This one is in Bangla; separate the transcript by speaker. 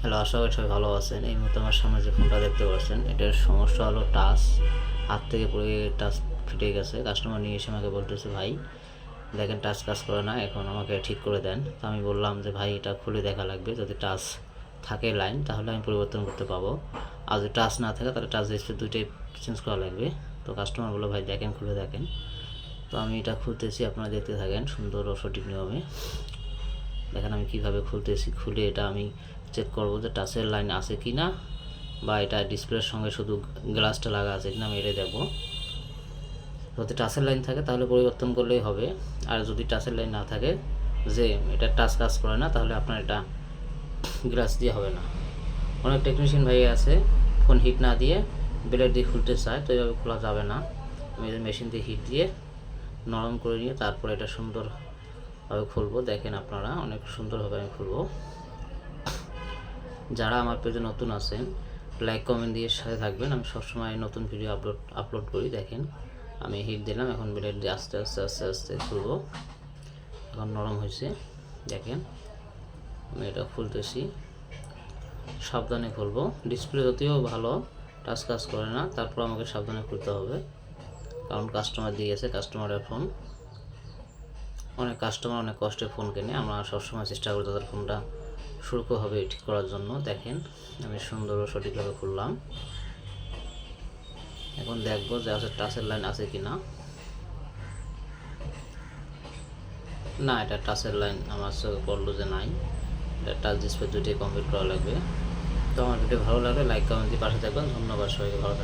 Speaker 1: হ্যালো, আশা করি সবাই ভালো আছেন। এই মুহূর্তে আমার সামনে যে ফোনটা দেখতে পাচ্ছেন, এটার সমস্যা হলো টাচ। হাত থেকে পড়ে টাচ ফিটে গেছে। কাস্টমার নিয়ে এসে আমাকে বলতেছে, ভাই দেখেন টাচ কাজ করে না, এখন আমাকে ঠিক করে দেন। তো আমি বললাম যে ভাই এটা খুলে দেখা লাগবে, যদি টাচ থাকে লাইন তাহলে আমি পরিবর্তন করতে পাবো, আর যদি টাচ না থাকে তাহলে টাচ ডিসপ্লে দুইটাই চেঞ্জ করা লাগবে। তো কাস্টমার বললো ভাই দেখেন, খুলে দেখেন। তো আমি এটা খুলতেছি, আপনারা দেখতে থাকেন সুন্দর ও সঠিক নিয়মে। দেখেন আমি কীভাবে খুলতেছি। খুলে এটা আমি চেক করব যে টাচের লাইন আছে কি না, বা এটা ডিসপ্লের সঙ্গে শুধু গ্লাসটা লাগা আছে কিনা আমি এটা দেখবো। যদি টাচের লাইন থাকে তাহলে পরিবর্তন করলেই হবে, আর যদি টাচের লাইন না থাকে, যে এটা টাচ কাজ করে না, তাহলে আপনার এটা গ্লাস দিয়ে হবে না। অনেক টেকনিশিয়ান ভাই আছে ফোন হিট না দিয়ে ব্লেড দিয়ে খুলতে চায়, তো এইভাবে খোলা যাবে না। আমি মেশিন দিয়ে হিট দিয়ে নরম করে নিয়ে তারপরে এটা সুন্দরভাবে খুলবো। দেখেন আপনারা, অনেক সুন্দরভাবে আমি খুলবো। যারা আমার পেজে নতুন আছেন, লাইক কমেন্ট দিয়ে সাথে থাকবেন। আমি সবসময় নতুন ভিডিও আপলোড করি। দেখেন আমি হিট দিলাম, এখন ব্লেড দিয়ে আস্তে আস্তে আস্তে আস্তে খুলবো। এখন নরম হয়েছে, দেখেন আমি এটা খুলতেছি। সাবধানে খুলবো। ডিসপ্লে যদিও ভালো, টাচ কাজ করে না, তারপর আমাকে সাবধানে খুলতে হবে, কারণ কাস্টমার দিয়েছে, কাস্টমারের ফোন। অনেক কাস্টমার অনেক কষ্টে ফোন কেনে, আমরা সবসময় চেষ্টা করি তাদের ফোনটা সুরক্ষভাবে ঠিক করার জন্য। দেখেন আমি সুন্দর ও সঠিকভাবে খুললাম। এখন দেখবো যে আসলে টাচের লাইন আছে কি না। না, এটা টাচের লাইন আমার চোখে পড়লো যে নাই। এটা টাচ ডিসপ্লে দুটোই কমপ্লিট করা লাগবে। তো আমার ভিডিও ভালো লাগলে লাইক কমেন্ট দিয়ে পাশে থাকবেন। ধন্যবাদ সবাইকে, ভালো থাকবেন।